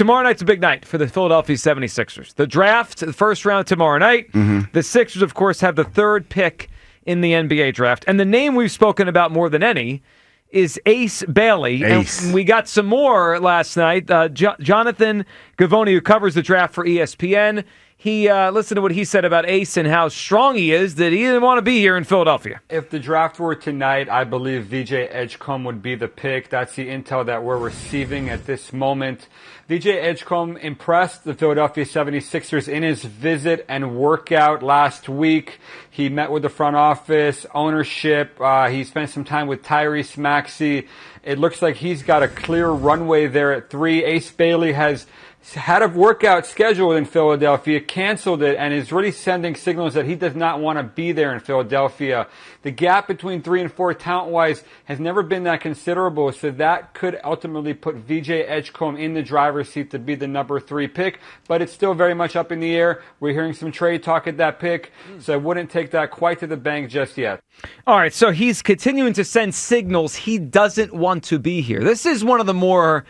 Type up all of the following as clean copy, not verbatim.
tomorrow night's a big night for the Philadelphia 76ers. The draft, the first round tomorrow night. Mm-hmm. The Sixers, of course, have the third pick in the NBA draft. And the name we've spoken about more than any is Ace Bailey. Ace. And we got some more last night. Jonathan Gavoni, who covers the draft for ESPN, he listened to what he said about Ace and how strong he is, that he didn't want to be here in Philadelphia. If the draft were tonight, I believe VJ Edgecombe would be the pick. That's the intel that we're receiving at this moment. VJ Edgecombe impressed the Philadelphia 76ers in his visit and workout last week. He met with the front office, ownership. He spent some time with Tyrese Maxey. It looks like he's got a clear runway there at 3. Ace Bailey has had a workout scheduled in Philadelphia, canceled it, and is really sending signals that he does not want to be there in Philadelphia. The gap between 3 and 4 talent-wise has never been that considerable, so that could ultimately put VJ Edgecombe in the driver's seat to be the number 3 pick, but it's still very much up in the air. We're hearing some trade talk at that pick, so I wouldn't take that quite to the bank just yet. All right, so he's continuing to send signals he doesn't want to be here. This is one of the more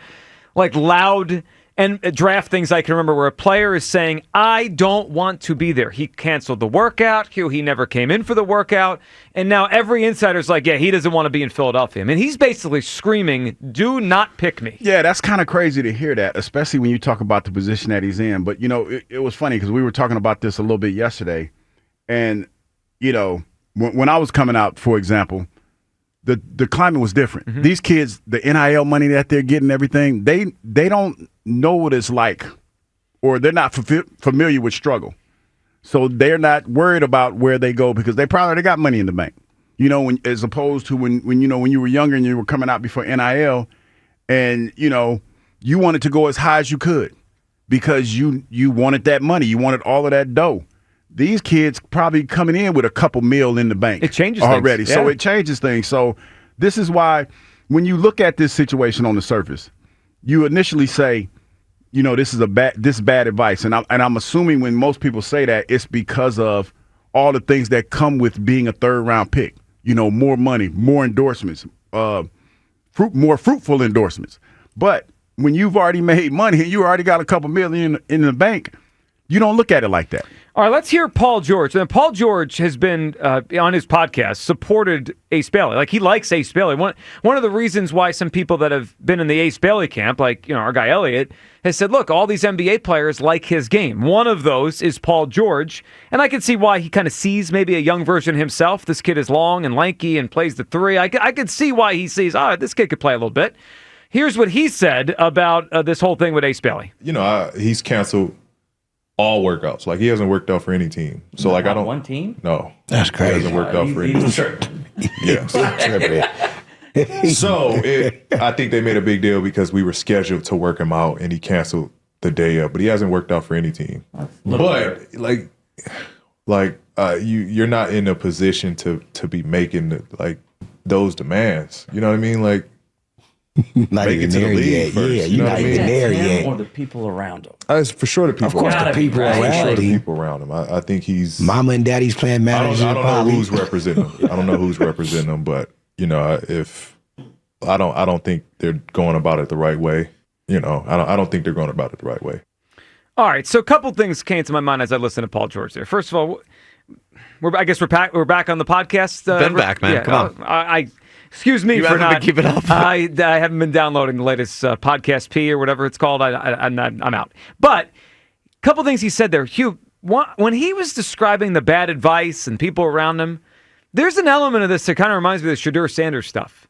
loud and draft things I can remember where a player is saying, I don't want to be there. He canceled the workout. He never came in for the workout. And now every insider's like, yeah, he doesn't want to be in Philadelphia. I mean, he's basically screaming, do not pick me. Yeah, that's kind of crazy to hear that, especially when you talk about the position that he's in. But, it was funny because we were talking about this a little bit yesterday. And, when I was coming out, for example, the climate was different. Mm-hmm. These kids, the NIL money that they're getting, everything, they don't know what it's like, or they're not familiar with struggle. So they're not worried about where they go because they probably already got money in the bank. As opposed to when you were younger and you were coming out before NIL and, you wanted to go as high as you could because you wanted that money. You wanted all of that dough. These kids probably coming in with a couple mil in the bank. It changes already. Things. Yeah. So it changes things. So this is why when you look at this situation on the surface, you initially say, this is bad advice. And I'm assuming when most people say that, it's because of all the things that come with being a third round pick. More money, more endorsements, more fruitful endorsements. But when you've already made money and you already got a couple million in the bank, you don't look at it like that. All right, let's hear Paul George. And Paul George has been, on his podcast, supported Ace Bailey. He likes Ace Bailey. One of the reasons why some people that have been in the Ace Bailey camp, our guy Elliott, has said, look, all these NBA players like his game. One of those is Paul George. And I can see why he kind of sees maybe a young version of himself. This kid is long and lanky and plays the 3. I could see why he sees, this kid could play a little bit. Here's what he said about this whole thing with Ace Bailey. He's canceled all workouts. He hasn't worked out for any team. So I don't. One team? No, that's crazy. He hasn't worked out for any team. Yeah. So I think they made a big deal because we were scheduled to work him out, and he canceled the day up. But he hasn't worked out for any team. But you're not in a position to be making those demands. You know what I mean? Not make even it to the there league yet. first. Yeah, you're not even there yet. Or the people around him. It's for sure the people. Of course, the people around him. I think he's mama and daddy's playing manager. I don't know who's representing him. I don't know who's representing him, but if I don't think they're going about it the right way. I don't think they're going about it the right way. All right, so a couple things came to my mind as I listened to Paul George there. First of all, we're back on the podcast. Been back, man. Come on. Excuse me for not keep it up. I haven't been downloading the latest podcast P or whatever it's called. I'm out. But a couple things he said there, Hugh. When he was describing the bad advice and people around him, there's an element of this that kind of reminds me of the Shedeur Sanders stuff,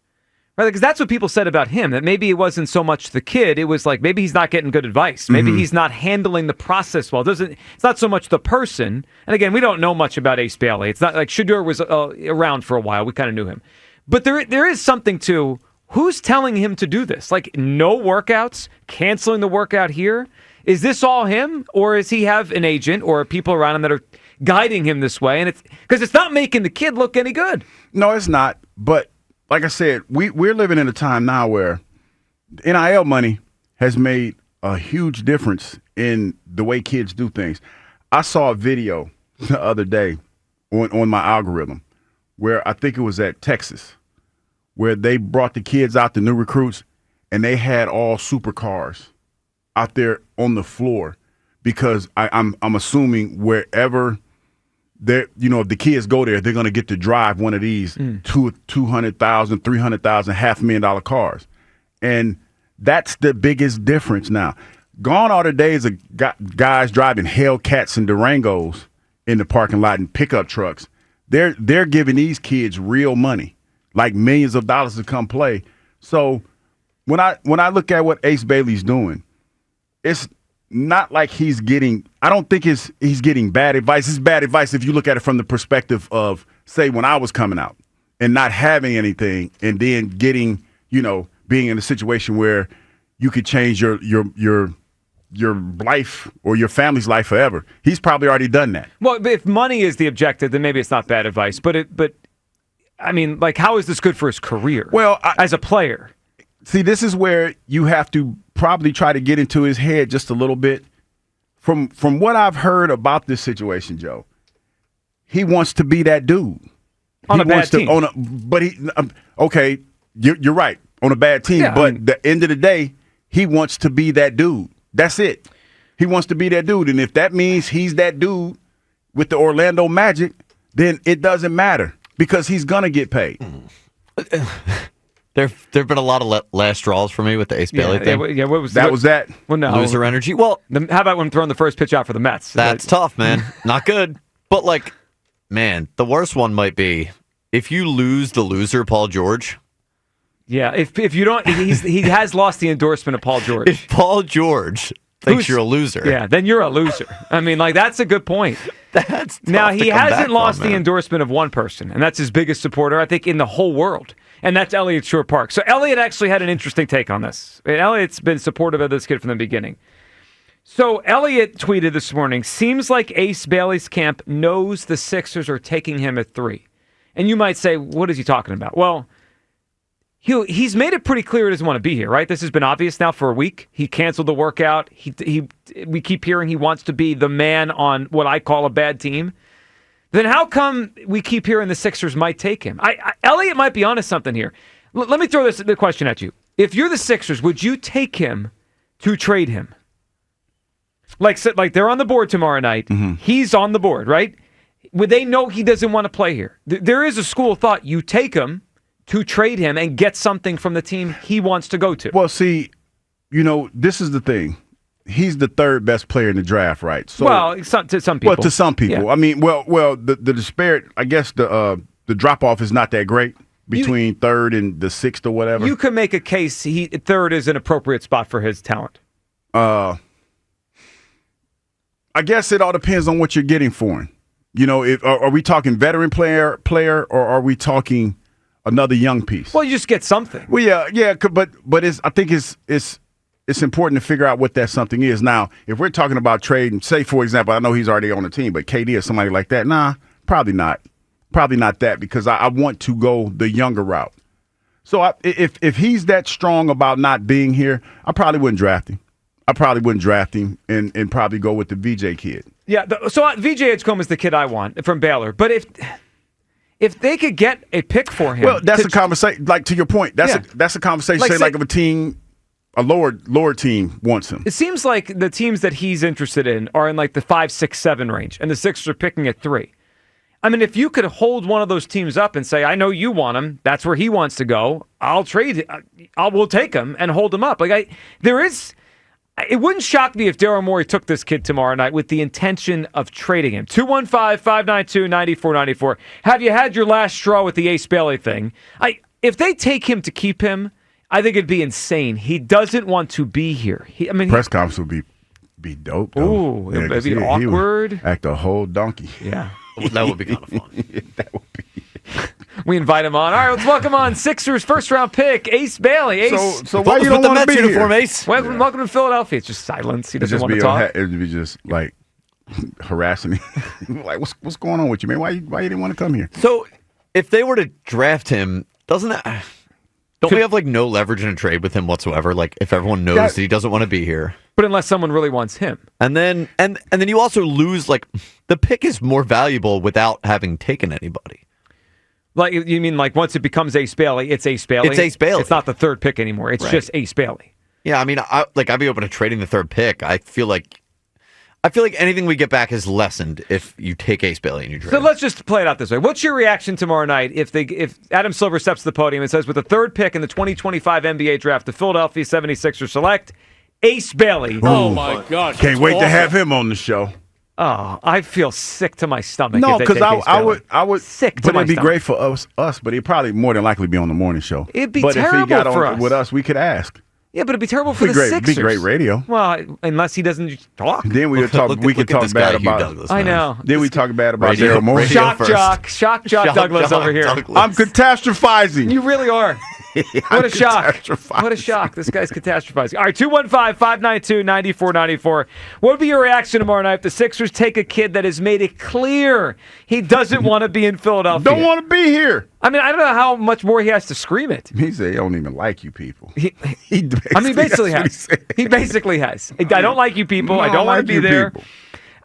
right? Because that's what people said about him. That maybe it wasn't so much the kid. It was maybe he's not getting good advice. Maybe he's not handling the process well. It's not so much the person. And again, we don't know much about Ace Bailey. It's not like Shedeur was around for a while. We kind of knew him. But there is something to who's telling him to do this. No workouts, canceling the workout here. Is this all him, or does he have an agent or people around him that are guiding him this way? And it's because it's not making the kid look any good. No, it's not. But like I said, we're living in a time now where NIL money has made a huge difference in the way kids do things. I saw a video the other day on my algorithm where I think it was at Texas, where they brought the kids out, the new recruits, and they had all supercars out there on the floor because I'm assuming wherever if the kids go there, they're going to get to drive one of these $200,000, $300,000, $500,000 cars. And that's the biggest difference now. Gone are the days of guys driving Hellcats and Durangos in the parking lot and pickup trucks. They're giving these kids real money, like millions of dollars to come play. So when I look at what Ace Bailey's doing, it's not like I don't think he's getting bad advice. It's bad advice if you look at it from the perspective of, say, when I was coming out and not having anything and then getting, being in a situation where you could change your life or your family's life forever. He's probably already done that. Well, if money is the objective, then maybe it's not bad advice. But I mean, like, how is this good for his career? Well, as a player. See, this is where you have to probably try to get into his head just a little bit. From what I've heard about this situation, Joe, he wants to be that dude. On a bad team. Okay, you're right, on a bad team. Yeah, but the end of the day, he wants to be that dude. That's it. He wants to be that dude. And if that means he's that dude with the Orlando Magic, then it doesn't matter because he's going to get paid. There've been a lot of last straws for me with the Ace Bailey thing. Yeah, what was that? Was that? Well, no. Loser energy. Well, how about when throwing the first pitch out for the Mets? That's tough, man. Not good. But, like, man, the worst one might be if you lose the loser, Paul George. Yeah, if you don't, he has lost the endorsement of Paul George. If Paul George thinks you're a loser. Yeah, then you're a loser. I mean, like, that's a good point. That's tough now, to he come hasn't back lost from, the man. endorsement of one person, and that's his biggest supporter, I think, in the whole world. And that's Elliott Shore Park. So Elliott actually had an interesting take on this. And Elliott's been supportive of this kid from the beginning. So Elliott tweeted this morning, seems like Ace Bailey's camp knows the Sixers are taking him at 3. And you might say, what is he talking about? Well, he's made it pretty clear he doesn't want to be here, right? This has been obvious now for a week. He canceled the workout. We keep hearing he wants to be the man on what I call a bad team. Then how come we keep hearing the Sixers might take him? Elliott might be onto something here. Let me throw the question at you. If you're the Sixers, would you take him to trade him? Like they're on the board tomorrow night. Mm-hmm. He's on the board, right? Would they know he doesn't want to play here? There is a school of thought. You take him to trade him and get something from the team he wants to go to. Well, see, this is the thing. He's the third best player in the draft, right? So, to some people. Well, to some people. Yeah. I mean, the disparate, I guess the drop-off is not that great between third and the sixth or whatever. You could make a case third is an appropriate spot for his talent. I guess it all depends on what you're getting for him. Are we talking veteran player, or are we talking another young piece? Well, you just get something. Well, yeah, but I think it's important to figure out what that something is. Now, if we're talking about trading, say, for example, I know he's already on the team, but KD or somebody like that, nah, probably not. Probably not that because I want to go the younger route. So if he's that strong about not being here, I probably wouldn't draft him. And probably go with the VJ kid. Yeah, so VJ Edgecombe is the kid I want from Baylor. But if they could get a pick for him. Well, that's a conversation. Like, to your point, that's a conversation, like of a team. A lower team wants him. It seems like the teams that he's interested in are in like the 5, 6, 7 range, and the Sixers are picking at 3. I mean, if you could hold one of those teams up and say, I know you want him, that's where he wants to go, I'll trade, we'll take him and hold him up. It wouldn't shock me if Daryl Morey took this kid tomorrow night with the intention of trading him. 215-592-9494. Have you had your last straw with the Ace Bailey thing? If they take him to keep him, I think it'd be insane. He doesn't want to be here. Press conference would be dope, though. Ooh, it'd be awkward. He would act a whole donkey. Yeah. That would be kind of fun. That would be. We invite him on. All right, let's welcome on Sixers first-round pick, Ace Bailey. Ace, so why you don't want to be uniform, here? Ace? Welcome to Philadelphia. It's just silence. He doesn't want to talk. It'd be just like harassing him. Like, what's going on with you, man? Why you didn't want to come here? So if they were to draft him, don't we have like no leverage in a trade with him whatsoever? Like if everyone knows that he doesn't want to be here. But unless someone really wants him. And then you also lose, like, the pick is more valuable without having taken anybody. Like, you mean like once it becomes Ace Bailey, it's Ace Bailey? It's Ace Bailey. It's not the third pick anymore. It's just Ace Bailey. Yeah, I mean, I'd be open to trading the third pick. I feel like anything we get back is lessened if you take Ace Bailey and you trade. So let's just play it out this way. What's your reaction tomorrow night if Adam Silver steps to the podium and says, with the third pick in the 2025 NBA draft, the Philadelphia 76ers select Ace Bailey? Oh, my God. Can't wait to have him on the show. Oh, I feel sick to my stomach. No, because I would. Sick to but my it'd be stomach. great for us. But he'd probably more than likely be on the morning show. It'd be but terrible if he got for on us. with us, we could ask. Yeah, but it'd be terrible for the great, Sixers. Be great radio. Well, unless he doesn't talk. Then we would talk. We could talk bad about. I know. Then we talk bad about Radio- Daryl Morey. radio- Shock jock Douglas over here. Douglas. I'm catastrophizing. You really are. What a shock. What a shock. This guy's catastrophizing. All right, 215-592-9494. What would be your reaction tomorrow night if the Sixers take a kid that has made it clear he doesn't want to be in Philadelphia? Don't want to be here. I mean, I don't know how much more he has to scream it. He said he don't even like you people. He basically has. He basically has. I don't like you people. No, I don't want to like be you there. people.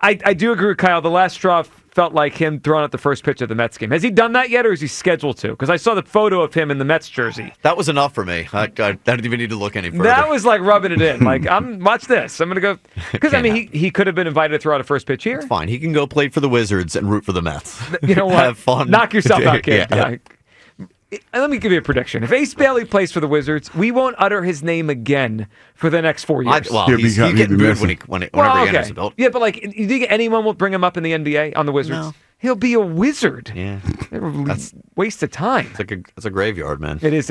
I do agree with Kyle. The last straw felt like him throwing out the first pitch of the Mets game. Has he done that yet, or is he scheduled to? Because I saw the photo of him in the Mets jersey. That was enough for me. I don't even need to look any further. That was like rubbing it in. Like, watch this. I'm going to go. Because, I mean, he could have been invited to throw out a first pitch here. It's fine. He can go play for the Wizards and root for the Mets. You know what? Have fun. Knock yourself out, kid. Yeah. Let me give you a prediction. If Ace Bailey plays for the Wizards, we won't utter his name again for the next 4 years. He's getting booed whenever he enters the building. Yeah, but like, you think anyone will bring him up in the NBA on the Wizards? No. He'll be a wizard. Yeah. Waste of time. It's a graveyard, man. It is.